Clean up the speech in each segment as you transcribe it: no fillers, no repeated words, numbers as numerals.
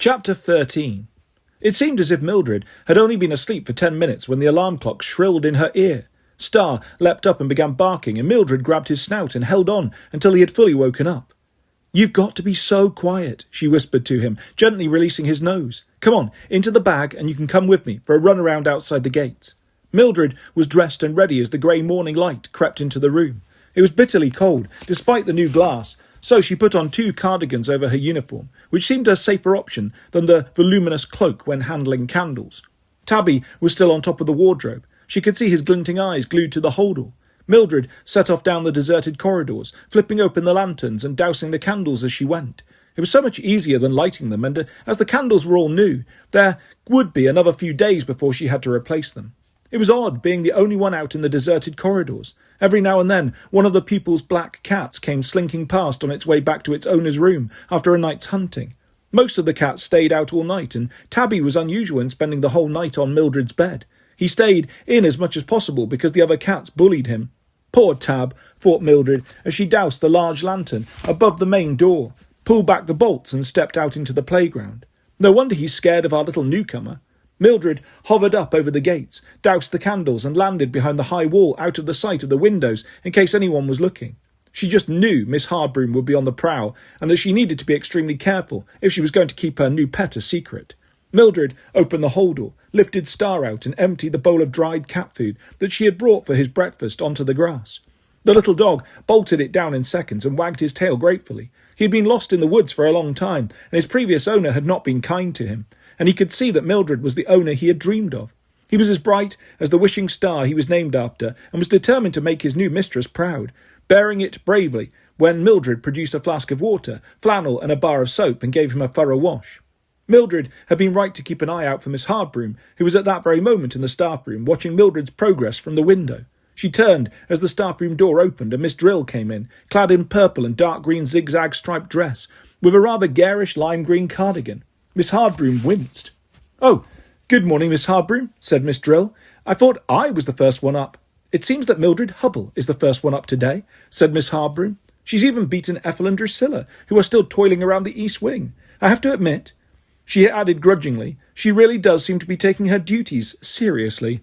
Chapter 13. It seemed as if Mildred had only been asleep for 10 minutes when the alarm clock shrilled in her ear. Star leapt up and began barking, and Mildred grabbed his snout and held on until he had fully woken up. "You've got to be so quiet," she whispered to him, gently releasing his nose. "Come on, into the bag, and you can come with me for a run around outside the gates." Mildred was dressed and ready as the grey morning light crept into the room. It was bitterly cold, despite the new glass, so she put on 2 cardigans over her uniform, which seemed a safer option than the voluminous cloak when handling candles. Tabby was still on top of the wardrobe. She could see his glinting eyes glued to the holdall. Mildred set off down the deserted corridors, flipping open the lanterns and dousing the candles as she went. It was so much easier than lighting them, and as the candles were all new, there would be another few days before she had to replace them. It was odd being the only one out in the deserted corridors. Every now and then, one of the pupils' black cats came slinking past on its way back to its owner's room after a night's hunting. Most of the cats stayed out all night, and Tabby was unusual in spending the whole night on Mildred's bed. He stayed in as much as possible because the other cats bullied him. Poor Tab, thought Mildred, as she doused the large lantern above the main door, pulled back the bolts and stepped out into the playground. No wonder he's scared of our little newcomer. Mildred hovered up over the gates, doused the candles, and landed behind the high wall out of the sight of the windows in case anyone was looking. She just knew Miss Hardbroom would be on the prowl, and that she needed to be extremely careful if she was going to keep her new pet a secret. Mildred opened the holdall, lifted Star out, and emptied the bowl of dried cat food that she had brought for his breakfast onto the grass. The little dog bolted it down in seconds and wagged his tail gratefully. He had been lost in the woods for a long time, and his previous owner had not been kind to him, and he could see that Mildred was the owner he had dreamed of. He was as bright as the wishing star he was named after, and was determined to make his new mistress proud, bearing it bravely when Mildred produced a flask of water, flannel, and a bar of soap, and gave him a thorough wash. Mildred had been right to keep an eye out for Miss Hardbroom, who was at that very moment in the staff room, watching Mildred's progress from the window. She turned as the staff room door opened, and Miss Drill came in, clad in purple and dark green zigzag striped dress, with a rather garish lime green cardigan. Miss Hardbroom winced. "Oh, good morning, Miss Hardbroom," said Miss Drill. "I thought I was the first one up." "It seems that Mildred Hubble is the first one up today," said Miss Hardbroom. "She's even beaten Ethel and Drusilla, who are still toiling around the east wing. I have to admit," she added grudgingly, "she really does seem to be taking her duties seriously.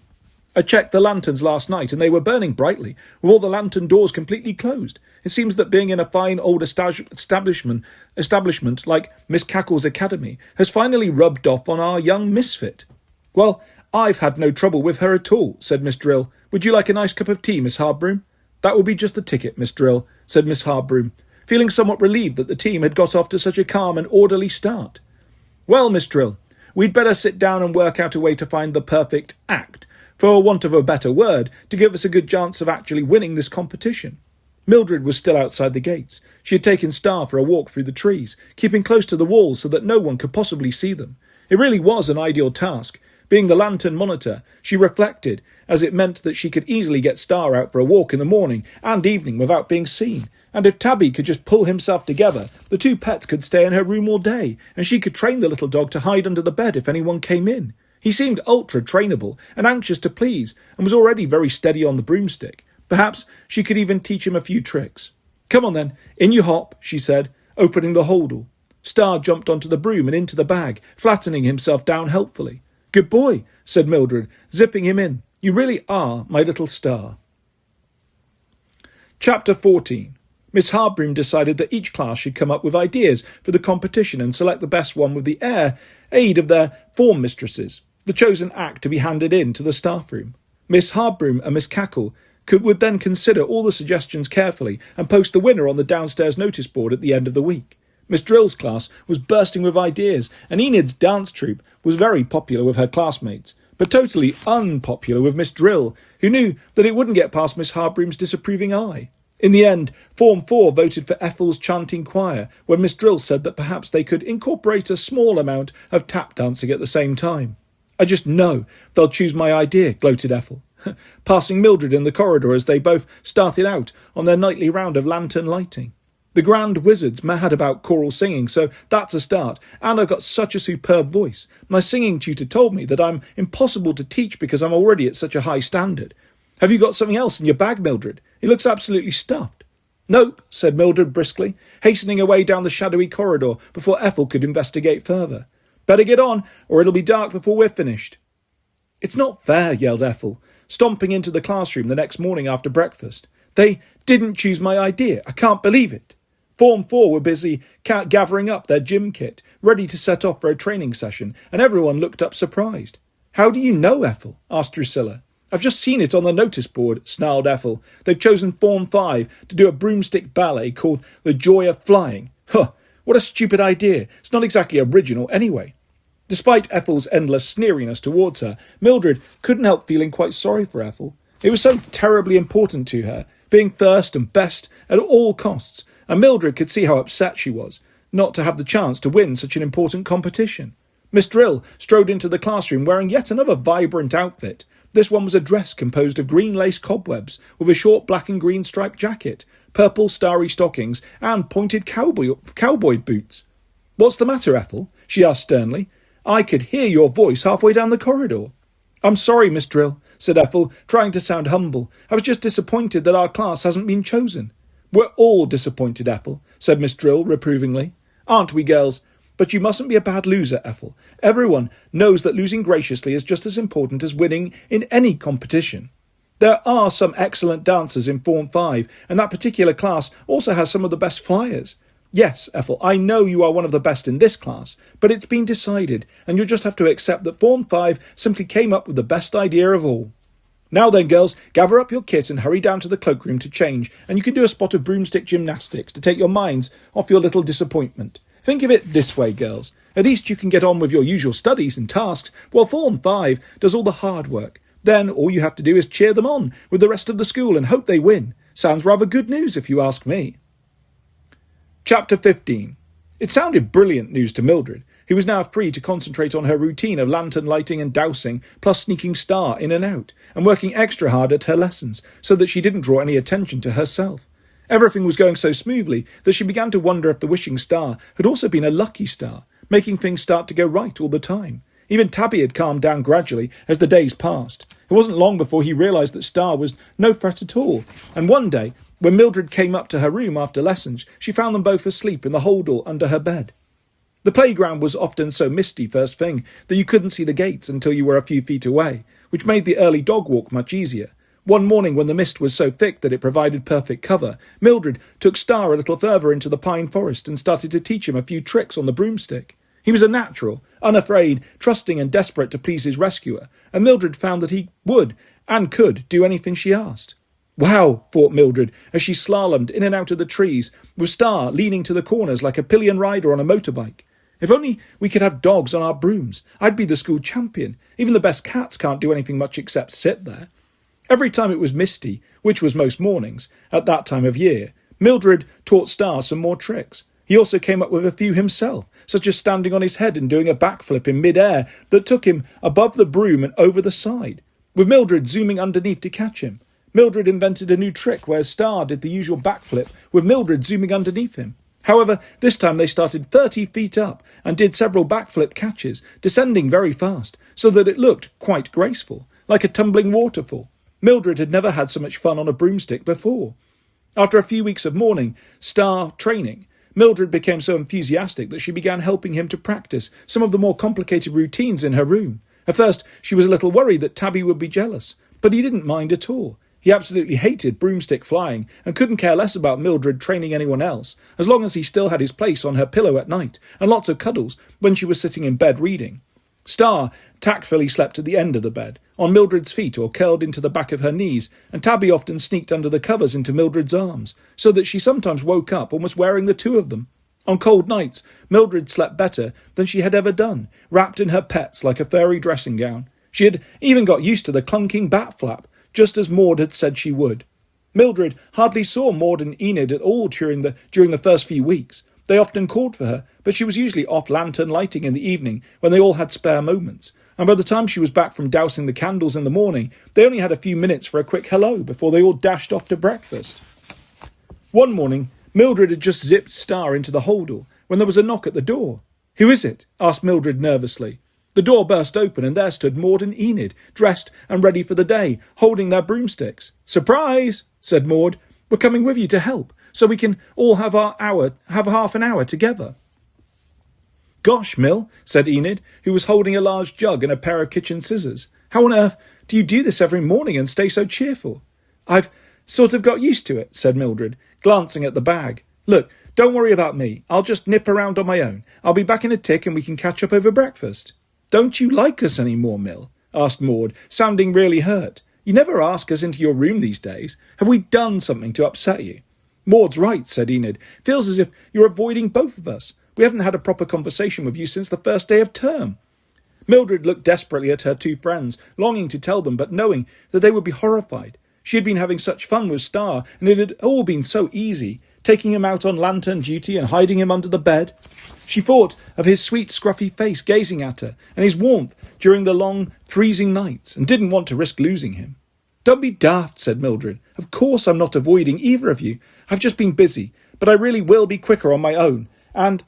I checked the lanterns last night, and they were burning brightly, with all the lantern doors completely closed. It seems that being in a fine old establishment like Miss Cackle's Academy has finally rubbed off on our young misfit." "Well, I've had no trouble with her at all," said Miss Drill. "Would you like a nice cup of tea, Miss Hardbroom?" "That will be just the ticket, Miss Drill," said Miss Hardbroom, feeling somewhat relieved that the team had got off to such a calm and orderly start. "Well, Miss Drill, we'd better sit down and work out a way to find the perfect act, for want of a better word, to give us a good chance of actually winning this competition." Mildred was still outside the gates. She had taken Star for a walk through the trees, keeping close to the walls so that no one could possibly see them. It really was an ideal task. Being the lantern monitor, she reflected, as it meant that she could easily get Star out for a walk in the morning and evening without being seen. And if Tabby could just pull himself together, the 2 pets could stay in her room all day, and she could train the little dog to hide under the bed if anyone came in. He seemed ultra-trainable and anxious to please, and was already very steady on the broomstick. Perhaps she could even teach him a few tricks. "Come on then, in you hop," she said, opening the holdall. Star jumped onto the broom and into the bag, flattening himself down helpfully. "Good boy," said Mildred, zipping him in. "You really are my little Star." Chapter 14. Miss Hardbroom decided that each class should come up with ideas for the competition and select the best one with the aid of their form mistresses, the chosen act to be handed in to the staff room. Miss Hardbroom and Miss Cackle would then consider all the suggestions carefully and post the winner on the downstairs notice board at the end of the week. Miss Drill's class was bursting with ideas, and Enid's dance troupe was very popular with her classmates, but totally unpopular with Miss Drill, who knew that it wouldn't get past Miss Hardbroom's disapproving eye. In the end, Form 4 voted for Ethel's chanting choir, when Miss Drill said that perhaps they could incorporate a small amount of tap dancing at the same time. "I just know they'll choose my idea," gloated Ethel, passing Mildred in the corridor as they both started out on their nightly round of lantern lighting. "The Grand Wizard's mad about choral singing, so that's a start, and I've got such a superb voice. My singing tutor told me that I'm impossible to teach because I'm already at such a high standard. Have you got something else in your bag, Mildred? It looks absolutely stuffed." "Nope," said Mildred briskly, hastening away down the shadowy corridor before Ethel could investigate further. Better get on, or it'll be dark before we're finished." "It's not fair," yelled Ethel, stomping into the classroom the next morning after breakfast. "They didn't choose my idea. I can't believe it." Form 4 were busy gathering up their gym kit, ready to set off for a training session, and everyone looked up surprised. "How do you know, Ethel?" asked Drusilla. "I've just seen it on the notice board," snarled Ethel. "They've chosen Form 5 to do a broomstick ballet called The Joy of Flying. Huh, what a stupid idea. It's not exactly original anyway." Despite Ethel's endless sneeriness towards her, Mildred couldn't help feeling quite sorry for Ethel. It was so terribly important to her, being first and best at all costs, and Mildred could see how upset she was not to have the chance to win such an important competition. Miss Drill strode into the classroom wearing yet another vibrant outfit. This one was a dress composed of green lace cobwebs, with a short black and green striped jacket, purple starry stockings, and pointed cowboy boots. "What's the matter, Ethel?" she asked sternly. "I could hear your voice halfway down the corridor." "I'm sorry, Miss Drill," said Ethel, trying to sound humble. "I was just disappointed that our class hasn't been chosen." "We're all disappointed, Ethel," said Miss Drill reprovingly. "Aren't we, girls? But you mustn't be a bad loser, Ethel. Everyone knows that losing graciously is just as important as winning in any competition. There are some excellent dancers in Form 5, and that particular class also has some of the best flyers. Yes, Ethel, I know you are one of the best in this class, but it's been decided, and you'll just have to accept that Form 5 simply came up with the best idea of all. Now then, girls, gather up your kit and hurry down to the cloakroom to change, and you can do a spot of broomstick gymnastics to take your minds off your little disappointment. Think of it this way, girls. At least you can get on with your usual studies and tasks, while Form 5 does all the hard work. Then all you have to do is cheer them on with the rest of the school and hope they win. Sounds rather good news, if you ask me." Chapter 15. It sounded brilliant news to Mildred, who was now free to concentrate on her routine of lantern lighting and dousing, plus sneaking Star in and out, and working extra hard at her lessons, so that she didn't draw any attention to herself. Everything was going so smoothly that she began to wonder if the wishing star had also been a lucky star, making things start to go right all the time. Even Tabby had calmed down gradually as the days passed. It wasn't long before he realised that Star was no threat at all, and one day, when Mildred came up to her room after lessons, she found them both asleep in the holdall under her bed. The playground was often so misty first thing that you couldn't see the gates until you were a few feet away, which made the early dog walk much easier. One morning when the mist was so thick that it provided perfect cover, Mildred took Star a little further into the pine forest and started to teach him a few tricks on the broomstick. He was a natural, unafraid, trusting and desperate to please his rescuer, and Mildred found that he would and could do anything she asked. "Wow," thought Mildred as she slalomed in and out of the trees, with Star leaning to the corners like a pillion rider on a motorbike. "If only we could have dogs on our brooms, I'd be the school champion. Even the best cats can't do anything much except sit there." Every time it was misty, which was most mornings, at that time of year, Mildred taught Star some more tricks. He also came up with a few himself, such as standing on his head and doing a backflip in mid-air that took him above the broom and over the side, with Mildred zooming underneath to catch him. Mildred invented a new trick where Star did the usual backflip with Mildred zooming underneath him. However, this time they started 30 feet up and did several backflip catches, descending very fast, so that it looked quite graceful, like a tumbling waterfall. Mildred had never had so much fun on a broomstick before. After a few weeks of morning Star training, Mildred became so enthusiastic that she began helping him to practice some of the more complicated routines in her room. At first, she was a little worried that Tabby would be jealous, but he didn't mind at all. He absolutely hated broomstick flying and couldn't care less about Mildred training anyone else, as long as he still had his place on her pillow at night and lots of cuddles when she was sitting in bed reading. Star tactfully slept at the end of the bed, on Mildred's feet or curled into the back of her knees, and Tabby often sneaked under the covers into Mildred's arms, so that she sometimes woke up almost wearing the two of them. On cold nights, Mildred slept better than she had ever done, wrapped in her pets like a furry dressing gown. She had even got used to the clunking bat flap, just as Maud had said she would. Mildred hardly saw Maud and Enid at all during the first few weeks. They often called for her, but she was usually off lantern lighting in the evening when they all had spare moments, and by the time she was back from dousing the candles in the morning, they only had a few minutes for a quick hello before they all dashed off to breakfast. One morning, Mildred had just zipped Star into the holdall when there was a knock at the door. "Who is it?" asked Mildred nervously. The door burst open, and there stood Maud and Enid, dressed and ready for the day, holding their broomsticks. "Surprise!" said Maud. "We're coming with you to help, so we can all have half an hour together." Gosh, Mill, said Enid, who was holding a large jug and a pair of kitchen scissors. How on earth do you do this every morning and stay so cheerful? I've sort of got used to it, said Mildred, glancing at the bag. Look, don't worry about me. I'll just nip around on my own. I'll be back in a tick and we can catch up over breakfast. Don't you like us any more, Mill? Asked Maud, sounding really hurt. You never ask us into your room these days. Have we done something to upset you? Maud's right, said Enid. Feels as if you're avoiding both of us. We haven't had a proper conversation with you since the first day of term. Mildred looked desperately at her two friends, longing to tell them, but knowing that they would be horrified. She had been having such fun with Star, and it had all been so easy, taking him out on lantern duty and hiding him under the bed. She thought of his sweet scruffy face gazing at her, and his warmth during the long, freezing nights, and didn't want to risk losing him. Don't be daft, said Mildred. Of course I'm not avoiding either of you. I've just been busy, but I really will be quicker on my own, and...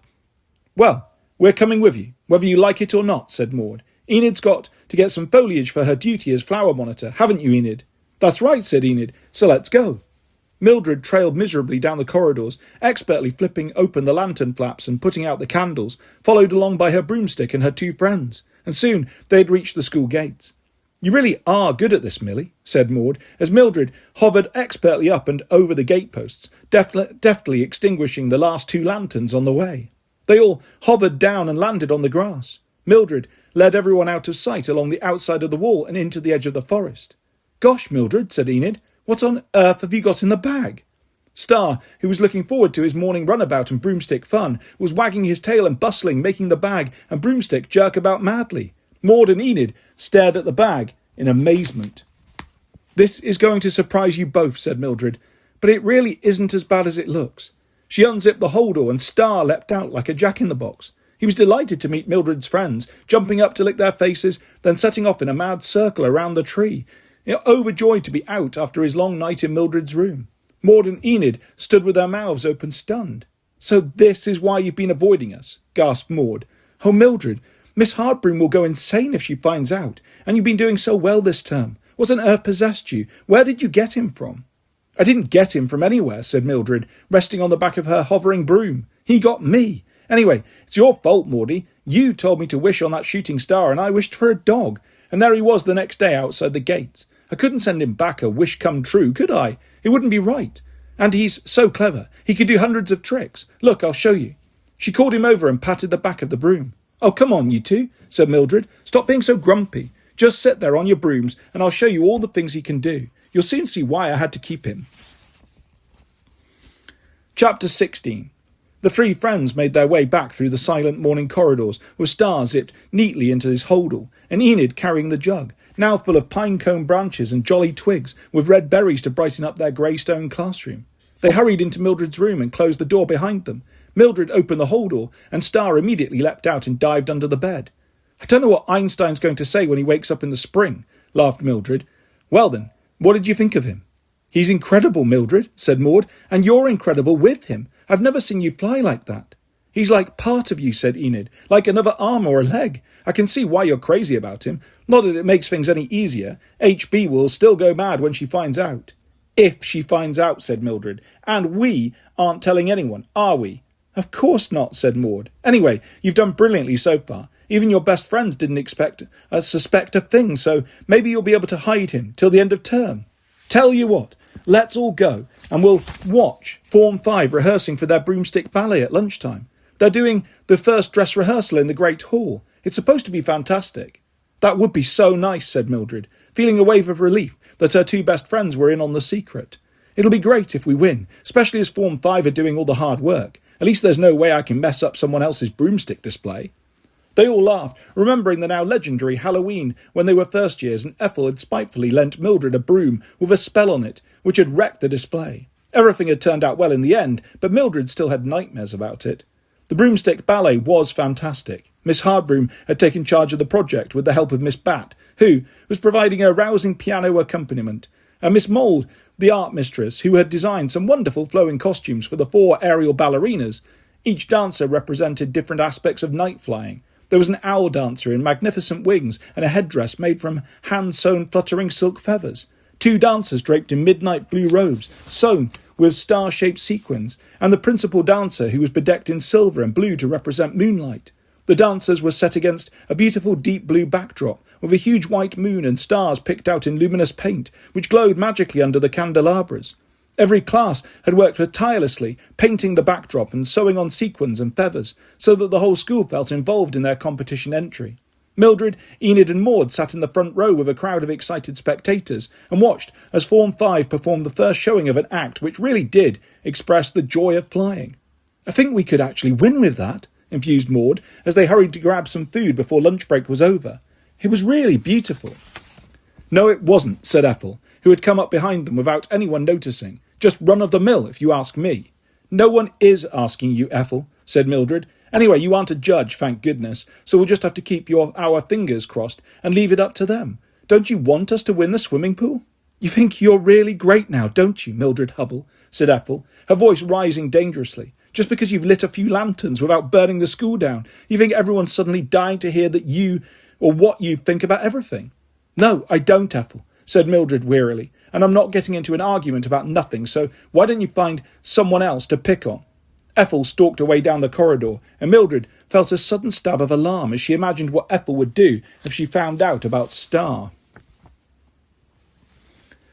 Well, we're coming with you, whether you like it or not, said Maud. Enid's got to get some foliage for her duty as flower monitor, haven't you, Enid? That's right, said Enid, so let's go. Mildred trailed miserably down the corridors, expertly flipping open the lantern flaps and putting out the candles, followed along by her broomstick and her two friends, and soon they had reached the school gates. You really are good at this, Milly, said Maud, as Mildred hovered expertly up and over the gateposts, deftly extinguishing the last two lanterns on the way. They all hovered down and landed on the grass. Mildred led everyone out of sight along the outside of the wall and into the edge of the forest. Gosh, Mildred, said Enid, what on earth have you got in the bag? Star, who was looking forward to his morning runabout and broomstick fun, was wagging his tail and bustling, making the bag and broomstick jerk about madly. Maud and Enid stared at the bag in amazement. This is going to surprise you both, said Mildred, but it really isn't as bad as it looks. She unzipped the holdall and Star leapt out like a jack-in-the-box. He was delighted to meet Mildred's friends, jumping up to lick their faces, then setting off in a mad circle around the tree, overjoyed to be out after his long night in Mildred's room. Maud and Enid stood with their mouths open, stunned. So this is why you've been avoiding us, gasped Maud. Oh, Mildred, Miss Hardbroom will go insane if she finds out, and you've been doing so well this term. What on earth possessed you? Where did you get him from? I didn't get him from anywhere, said Mildred, resting on the back of her hovering broom. He got me. Anyway, it's your fault, Maudie. You told me to wish on that shooting star, and I wished for a dog. And there he was the next day outside the gates. I couldn't send him back a wish come true, could I? It wouldn't be right. And he's so clever. He could do hundreds of tricks. Look, I'll show you. She called him over and patted the back of the broom. Oh, come on, you two, said Mildred. Stop being so grumpy. Just sit there on your brooms, and I'll show you all the things he can do. You'll soon see why I had to keep him. Chapter 16. The three friends made their way back through the silent morning corridors, with Star zipped neatly into his holdall, and Enid carrying the jug, now full of pine-cone branches and jolly twigs, with red berries to brighten up their grey stone classroom. They hurried into Mildred's room and closed the door behind them. Mildred opened the holdall, and Star immediately leapt out and dived under the bed. I don't know what Einstein's going to say when he wakes up in the spring, laughed Mildred. Well then, what did you think of him? He's incredible, Mildred, said Maud, and you're incredible with him. I've never seen you fly like that. He's like part of you, said Enid, like another arm or a leg. I can see why you're crazy about him. Not that it makes things any easier. HB will still go mad when she finds out. If she finds out, said Mildred. And we aren't telling anyone, are we? Of course not, said Maud. Anyway, you've done brilliantly so far. Even your best friends didn't suspect a thing, so maybe you'll be able to hide him till the end of term. Tell you what, let's all go, and we'll watch Form 5 rehearsing for their broomstick ballet at lunchtime. They're doing the first dress rehearsal in the Great Hall. It's supposed to be fantastic. That would be so nice, said Mildred, feeling a wave of relief that her two best friends were in on the secret. It'll be great if we win, especially as Form 5 are doing all the hard work. At least there's no way I can mess up someone else's broomstick display. They all laughed, remembering the now legendary Halloween when they were first years and Ethel had spitefully lent Mildred a broom with a spell on it, which had wrecked the display. Everything had turned out well in the end, but Mildred still had nightmares about it. The broomstick ballet was fantastic. Miss Hardbroom had taken charge of the project with the help of Miss Bat, who was providing a rousing piano accompaniment, and Miss Mould, the art mistress, who had designed some wonderful flowing costumes for the 4 aerial ballerinas. Each dancer represented different aspects of night flying. There was an owl dancer in magnificent wings and a headdress made from hand-sewn fluttering silk feathers. 2 dancers draped in midnight blue robes, sewn with star-shaped sequins, and the principal dancer who was bedecked in silver and blue to represent moonlight. The dancers were set against a beautiful deep blue backdrop, with a huge white moon and stars picked out in luminous paint, which glowed magically under the candelabras. Every class had worked tirelessly, painting the backdrop and sewing on sequins and feathers, so that the whole school felt involved in their competition entry. Mildred, Enid and Maud sat in the front row with a crowd of excited spectators and watched as Form 5 performed the first showing of an act which really did express the joy of flying. "I think we could actually win with that," enthused Maud, as they hurried to grab some food before lunch break was over. "It was really beautiful." "No, it wasn't," said Ethel, who had come up behind them without anyone noticing. "Just run-of-the-mill, if you ask me." "No one is asking you, Ethel," said Mildred. "Anyway, you aren't a judge, thank goodness, so we'll just have to keep our fingers crossed and leave it up to them. Don't you want us to win the swimming pool?" "You think you're really great now, don't you, Mildred Hubble?" said Ethel, her voice rising dangerously. "Just because you've lit a few lanterns without burning the school down, you think everyone's suddenly dying to hear that you, or what you think about everything?" "No, I don't, Ethel," said Mildred wearily, "and I'm not getting into an argument about nothing, so why don't you find someone else to pick on?" Ethel stalked away down the corridor, and Mildred felt a sudden stab of alarm as she imagined what Ethel would do if she found out about Star.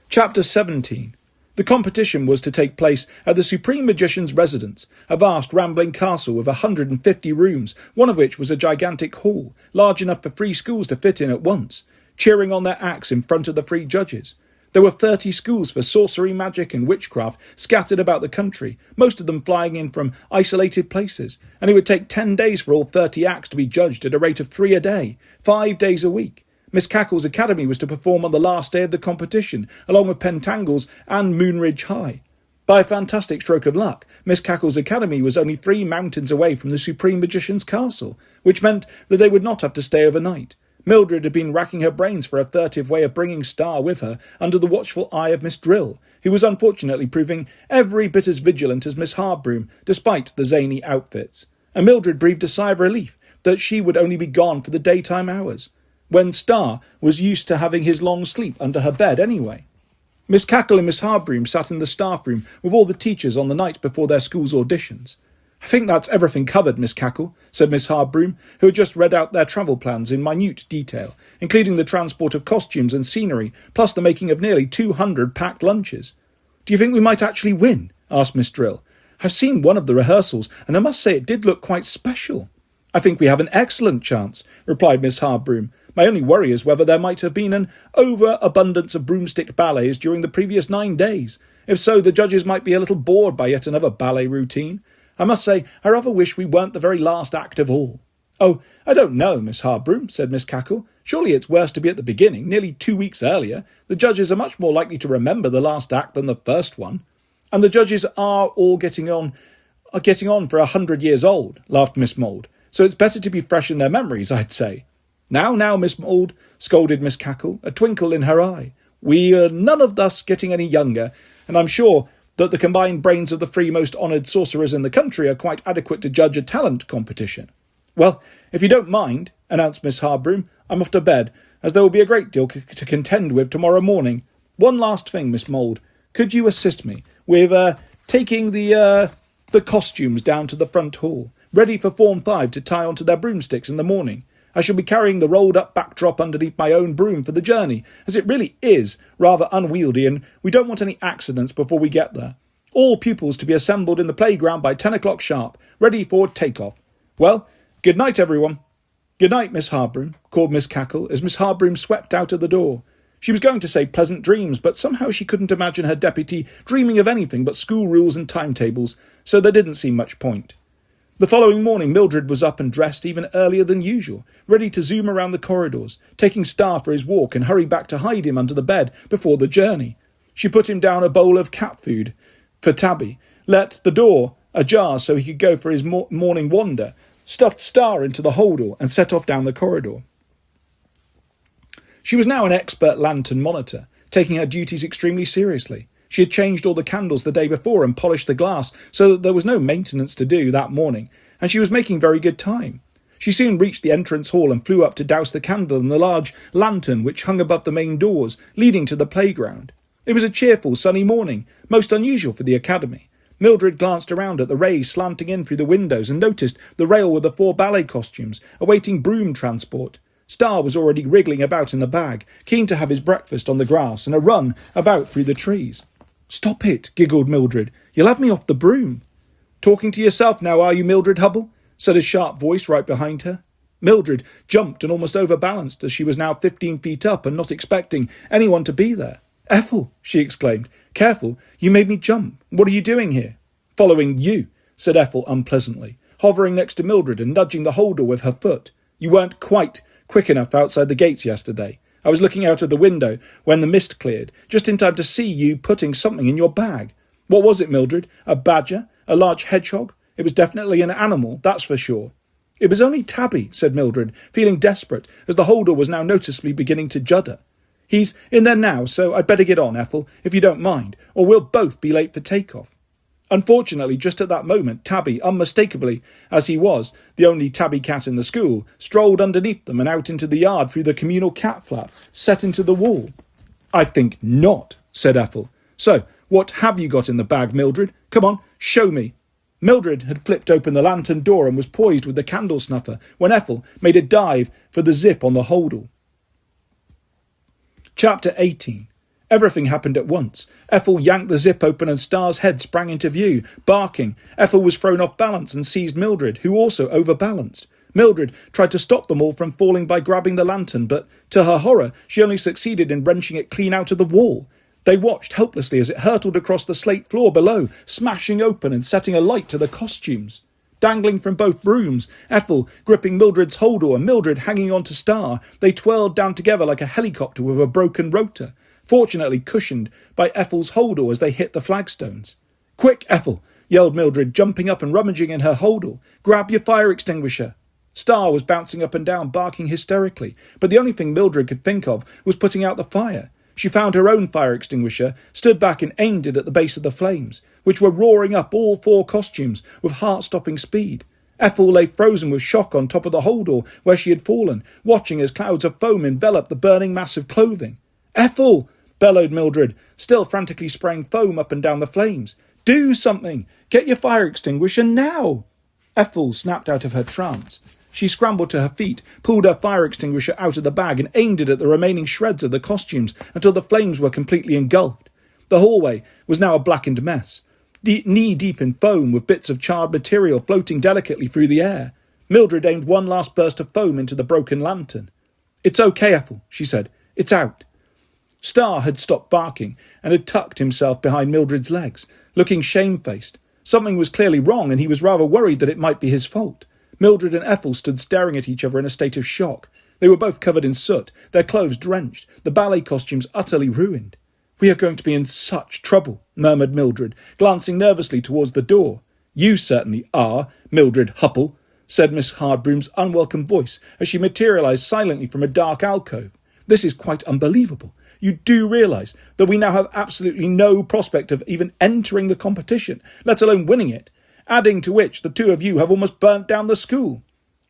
Chapter 17. The competition was to take place at the Supreme Magician's residence, a vast rambling castle with 150 rooms, one of which was a gigantic hall, large enough for 3 schools to fit in at once, cheering on their acts in front of the 3 judges. There were 30 schools for sorcery, magic and witchcraft scattered about the country, most of them flying in from isolated places, and it would take 10 days for all 30 acts to be judged at a rate of 3 a day, 5 days a week. Miss Cackle's Academy was to perform on the last day of the competition, along with Pentangles and Moonridge High. By a fantastic stroke of luck, Miss Cackle's Academy was only 3 mountains away from the Supreme Magician's castle, which meant that they would not have to stay overnight. Mildred had been racking her brains for a furtive way of bringing Star with her under the watchful eye of Miss Drill, who was unfortunately proving every bit as vigilant as Miss Harbroom, despite the zany outfits. And Mildred breathed a sigh of relief that she would only be gone for the daytime hours, when Star was used to having his long sleep under her bed anyway. Miss Cackle and Miss Harbroom sat in the staff room with all the teachers on the night before their school's auditions. "I think that's everything covered, Miss Cackle," said Miss Harbroom, who had just read out their travel plans in minute detail, including the transport of costumes and scenery, plus the making of nearly 200 packed lunches. "Do you think we might actually win?" asked Miss Drill. "I've seen one of the rehearsals, and I must say it did look quite special." "I think we have an excellent chance," replied Miss Harbroom. "My only worry is whether there might have been an overabundance of broomstick ballets during the previous 9 days. If so, the judges might be a little bored by yet another ballet routine. I must say, I rather wish we weren't the very last act of all." "Oh, I don't know, Miss Harbroom," said Miss Cackle. "Surely it's worse to be at the beginning, nearly 2 weeks earlier. The judges are much more likely to remember the last act than the first one." "And the judges are all getting on for 100 years old," laughed Miss Mould. "So it's better to be fresh in their memories, I'd say." Now, Miss Mould," scolded Miss Cackle, a twinkle in her eye. "We are none of us getting any younger, and I'm sure that the combined brains of the 3 most honoured sorcerers in the country are quite adequate to judge a talent competition." "Well, if you don't mind," announced Miss Harbroom, "I'm off to bed, as there will be a great deal to contend with tomorrow morning. One last thing, Miss Mould. Could you assist me with taking the costumes down to the front hall, ready for Form 5 to tie onto their broomsticks in the morning? I shall be carrying the rolled-up backdrop underneath my own broom for the journey, as it really is rather unwieldy, and we don't want any accidents before we get there. All pupils to be assembled in the playground by 10 o'clock sharp, ready for take-off. Well, good night, everyone." "Good night, Miss Harbroom," called Miss Cackle, as Miss Harbroom swept out of the door. She was going to say pleasant dreams, but somehow she couldn't imagine her deputy dreaming of anything but school rules and timetables, so there didn't seem much point. The following morning, Mildred was up and dressed even earlier than usual, ready to zoom around the corridors, taking Star for his walk and hurry back to hide him under the bed before the journey. She put him down a bowl of cat food for Tabby, let the door ajar so he could go for his morning wander, stuffed Star into the holdall, and set off down the corridor. She was now an expert lantern monitor, taking her duties extremely seriously. She had changed all the candles the day before and polished the glass so that there was no maintenance to do that morning, and she was making very good time. She soon reached the entrance hall and flew up to douse the candle in the large lantern which hung above the main doors, leading to the playground. It was a cheerful, sunny morning, most unusual for the academy. Mildred glanced around at the rays slanting in through the windows and noticed the rail with the 4 ballet costumes, awaiting broom transport. Star was already wriggling about in the bag, keen to have his breakfast on the grass and a run about through the trees. "Stop it," giggled Mildred. "You'll have me off the broom." "Talking to yourself now, are you, Mildred Hubble?" said a sharp voice right behind her. Mildred jumped and almost overbalanced as she was now 15 feet up and not expecting anyone to be there. "Ethel," she exclaimed. "Careful, you made me jump. What are you doing here?" "Following you," said Ethel unpleasantly, hovering next to Mildred and nudging the holder with her foot. "You weren't quite quick enough outside the gates yesterday. I was looking out of the window when the mist cleared, just in time to see you putting something in your bag. What was it, Mildred? A badger? A large hedgehog? It was definitely an animal, that's for sure." "It was only Tabby," said Mildred, feeling desperate, as the holder was now noticeably beginning to judder. "He's in there now, so I'd better get on, Ethel, if you don't mind, or we'll both be late for takeoff." Unfortunately, just at that moment, Tabby, unmistakably as he was the only tabby cat in the school, strolled underneath them and out into the yard through the communal cat flap set into the wall. "I think not," said Ethel. "So, what have you got in the bag, Mildred? Come on, show me." Mildred had flipped open the lantern door and was poised with the candle snuffer when Ethel made a dive for the zip on the holdall. Chapter 18. Everything happened at once. Ethel yanked the zip open and Star's head sprang into view, barking. Ethel was thrown off balance and seized Mildred, who also overbalanced. Mildred tried to stop them all from falling by grabbing the lantern, but to her horror, she only succeeded in wrenching it clean out of the wall. They watched helplessly as it hurtled across the slate floor below, smashing open and setting alight to the costumes. Dangling from both brooms, Ethel gripping Mildred's holdall and Mildred hanging on to Star, they twirled down together like a helicopter with a broken rotor, fortunately cushioned by Ethel's holdall as they hit the flagstones. "Quick, Ethel!" yelled Mildred, jumping up and rummaging in her holdall. "Grab your fire extinguisher." Star was bouncing up and down, barking hysterically, but the only thing Mildred could think of was putting out the fire. She found her own fire extinguisher, stood back and aimed it at the base of the flames, which were roaring up all 4 costumes with heart-stopping speed. Ethel lay frozen with shock on top of the holdall where she had fallen, watching as clouds of foam enveloped the burning mass of clothing. "Ethel!" bellowed Mildred, still frantically spraying foam up and down the flames. "Do something! Get your fire extinguisher now!" Ethel snapped out of her trance. She scrambled to her feet, pulled her fire extinguisher out of the bag and aimed it at the remaining shreds of the costumes until the flames were completely engulfed. The hallway was now a blackened mess, knee-deep in foam with bits of charred material floating delicately through the air. Mildred aimed one last burst of foam into the broken lantern. "It's okay, Ethel," she said. "It's out." Star had stopped barking and had tucked himself behind Mildred's legs, looking shamefaced. Something was clearly wrong, and he was rather worried that it might be his fault. Mildred and Ethel stood staring at each other in a state of shock. They were both covered in soot, their clothes drenched, the ballet costumes utterly ruined. "We are going to be in such trouble," murmured Mildred, glancing nervously towards the door. "You certainly are, Mildred Hubble," said Miss Hardbroom's unwelcome voice as she materialised silently from a dark alcove. "This is quite unbelievable. You do realise that we now have absolutely no prospect of even entering the competition, let alone winning it, adding to which the 2 of you have almost burnt down the school."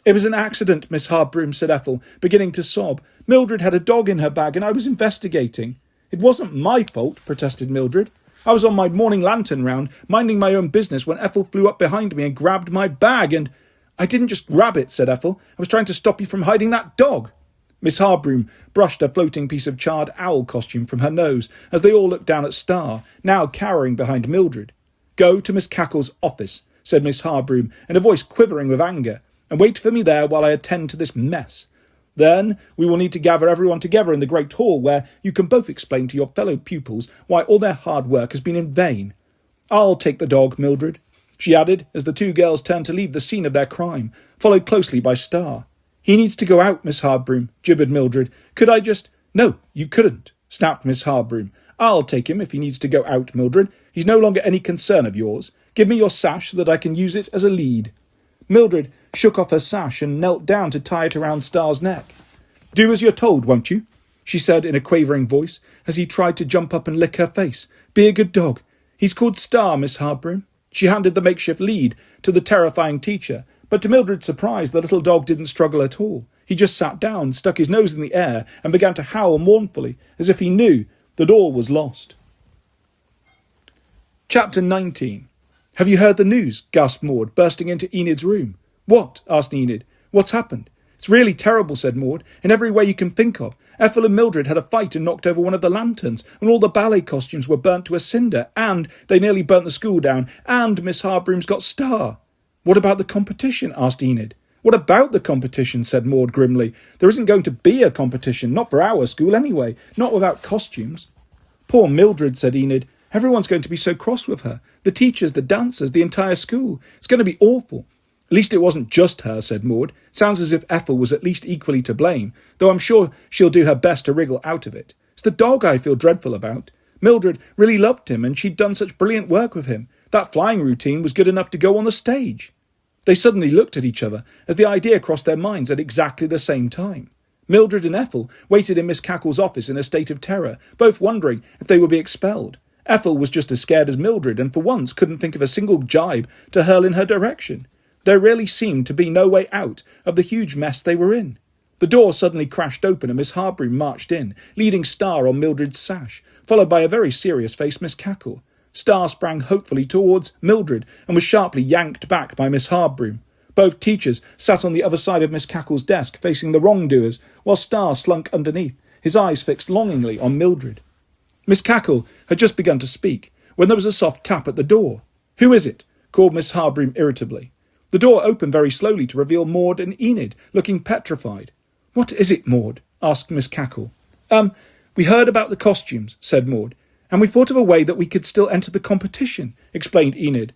"It was an accident, Miss Hardbroom," said Ethel, beginning to sob. "Mildred had a dog in her bag and I was investigating." "It wasn't my fault," protested Mildred. "I was on my morning lantern round, minding my own business, when Ethel flew up behind me and grabbed my bag and—" "I didn't just grab it," said Ethel. "I was trying to stop you from hiding that dog." Miss Hardbroom brushed a floating piece of charred owl costume from her nose as they all looked down at Star, now cowering behind Mildred. "Go to Miss Cackle's office," said Miss Hardbroom in a voice quivering with anger, "and wait for me there while I attend to this mess. Then we will need to gather everyone together in the great hall where you can both explain to your fellow pupils why all their hard work has been in vain. I'll take the dog, Mildred," she added as the 2 girls turned to leave the scene of their crime, followed closely by Star. "He needs to go out, Miss Hardbroom," gibbered Mildred. "Could I just—" "No, you couldn't," snapped Miss Hardbroom. "I'll take him if he needs to go out, Mildred. He's no longer any concern of yours. Give me your sash so that I can use it as a lead." Mildred shook off her sash and knelt down to tie it around Star's neck. "Do as you're told, won't you?" she said in a quavering voice as he tried to jump up and lick her face. "Be a good dog. He's called Star, Miss Hardbroom." She handed the makeshift lead to the terrifying teacher, but to Mildred's surprise, the little dog didn't struggle at all. He just sat down, stuck his nose in the air, and began to howl mournfully, as if he knew that all was lost. Chapter 19. Have you heard the news? Gasped Maud, bursting into Enid's room. What? Asked Enid. What's happened? It's really terrible, said Maud, in every way you can think of. Ethel and Mildred had a fight and knocked over one of the lanterns, and all the ballet costumes were burnt to a cinder, and they nearly burnt the school down, and Miss Harbroom's got Star. What about the competition? Asked Enid. What about the competition? Said Maud grimly. There isn't going to be a competition, not for our school anyway, not without costumes. Poor Mildred, said Enid. Everyone's going to be so cross with her. The teachers, the dancers, the entire school. It's going to be awful. At least it wasn't just her, said Maud. Sounds as if Ethel was at least equally to blame, though I'm sure she'll do her best to wriggle out of it. It's the dog I feel dreadful about. Mildred really loved him, and she'd done such brilliant work with him. That flying routine was good enough to go on the stage. They suddenly looked at each other, as the idea crossed their minds at exactly the same time. Mildred and Ethel waited in Miss Cackle's office in a state of terror, both wondering if they would be expelled. Ethel was just as scared as Mildred, and for once couldn't think of a single jibe to hurl in her direction. There really seemed to be no way out of the huge mess they were in. The door suddenly crashed open and Miss Harbroom marched in, leading Star on Mildred's sash, followed by a very serious-faced Miss Cackle. Star sprang hopefully towards Mildred and was sharply yanked back by Miss Harbroom. Both teachers sat on the other side of Miss Cackle's desk, facing the wrongdoers, while Star slunk underneath, his eyes fixed longingly on Mildred. Miss Cackle had just begun to speak, when there was a soft tap at the door. "Who is it?" called Miss Harbroom irritably. The door opened very slowly to reveal Maud and Enid, looking petrified. "What is it, Maud?" asked Miss Cackle. We heard about the costumes," said Maud, "and we thought of a way that we could still enter the competition," explained Enid.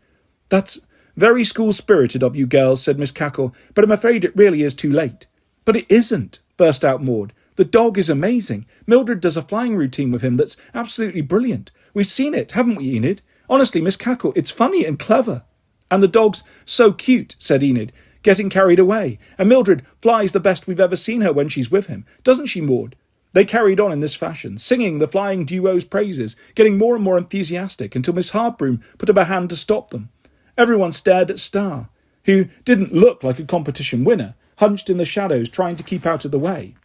"That's very school-spirited of you girls," said Miss Cackle, "but I'm afraid it really is too late." "But it isn't," burst out Maud. "The dog is amazing. Mildred does a flying routine with him that's absolutely brilliant. We've seen it, haven't we, Enid? Honestly, Miss Cackle, it's funny and clever." "And the dog's so cute," said Enid, getting carried away. "And Mildred flies the best we've ever seen her when she's with him. Doesn't she, Maud?" They carried on in this fashion, singing the flying duo's praises, getting more and more enthusiastic until Miss Harbroom put up a hand to stop them. Everyone stared at Star, who didn't look like a competition winner, hunched in the shadows trying to keep out of the way.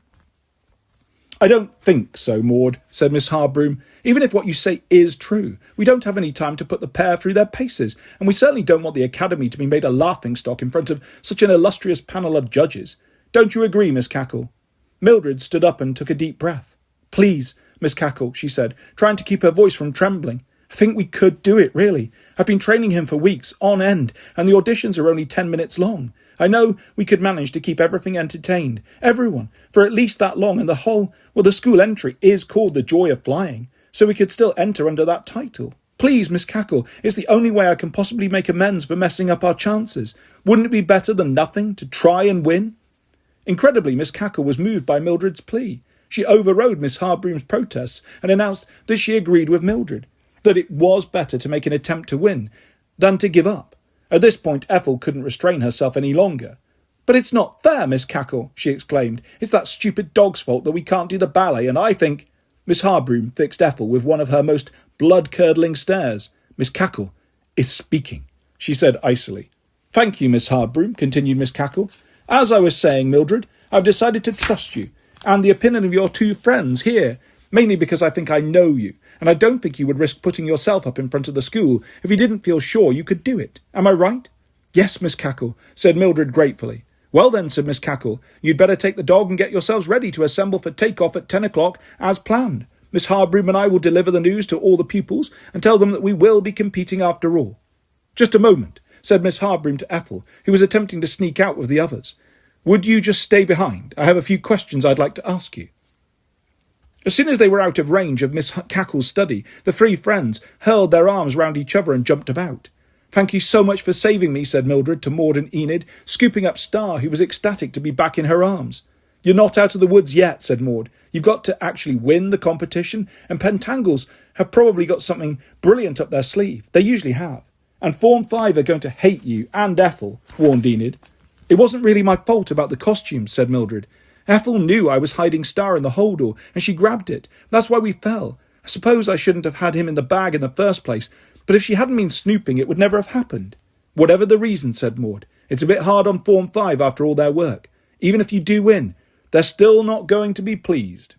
"I don't think so, Maud," said Miss Harbroom. "Even if what you say is true, we don't have any time to put the pair through their paces, and we certainly don't want the Academy to be made a laughingstock in front of such an illustrious panel of judges. Don't you agree, Miss Cackle?" Mildred stood up and took a deep breath. "Please, Miss Cackle," she said, trying to keep her voice from trembling. "I think we could do it, really. I've been training him for weeks, on end, and the auditions are only 10 minutes long. I know we could manage to keep everything entertained, everyone, for at least that long, and the school entry is called The Joy of Flying, so we could still enter under that title. Please, Miss Cackle, it's the only way I can possibly make amends for messing up our chances. Wouldn't it be better than nothing to try and win?" Incredibly, Miss Cackle was moved by Mildred's plea. She overrode Miss Harbroom's protests and announced that she agreed with Mildred, that it was better to make an attempt to win than to give up. At this point, Ethel couldn't restrain herself any longer. "But it's not fair, Miss Cackle," she exclaimed. "It's that stupid dog's fault that we can't do the ballet, and I think—" Miss Harbroom fixed Ethel with one of her most blood-curdling stares. "Miss Cackle is speaking," she said icily. "Thank you, Miss Harbroom," continued Miss Cackle. "As I was saying, Mildred, I've decided to trust you, and the opinion of your two friends here, mainly because I think I know you, and I don't think you would risk putting yourself up in front of the school if you didn't feel sure you could do it. Am I right?" "Yes, Miss Cackle," said Mildred gratefully. "Well then," said Miss Cackle, "you'd better take the dog and get yourselves ready to assemble for take-off at 10 o'clock as planned. Miss Harbroom and I will deliver the news to all the pupils and tell them that we will be competing after all." "Just a moment," said Miss Harbroom to Ethel, who was attempting to sneak out with the others. "Would you just stay behind? I have a few questions I'd like to ask you." As soon as they were out of range of Miss Cackle's study, the three friends hurled their arms round each other and jumped about. "Thank you so much for saving me," said Mildred to Maud and Enid, scooping up Star, who was ecstatic to be back in her arms. "You're not out of the woods yet," said Maud. "You've got to actually win the competition, and Pentangles have probably got something brilliant up their sleeve. They usually have. And Form 5 are going to hate you and Ethel," warned Enid. "It wasn't really my fault about the costumes," said Mildred. "Ethel knew I was hiding Star in the holdall, and she grabbed it. That's why we fell. I suppose I shouldn't have had him in the bag in the first place, but if she hadn't been snooping, it would never have happened." "Whatever the reason," said Maud, "it's a bit hard on Form 5 after all their work. Even if you do win, they're still not going to be pleased."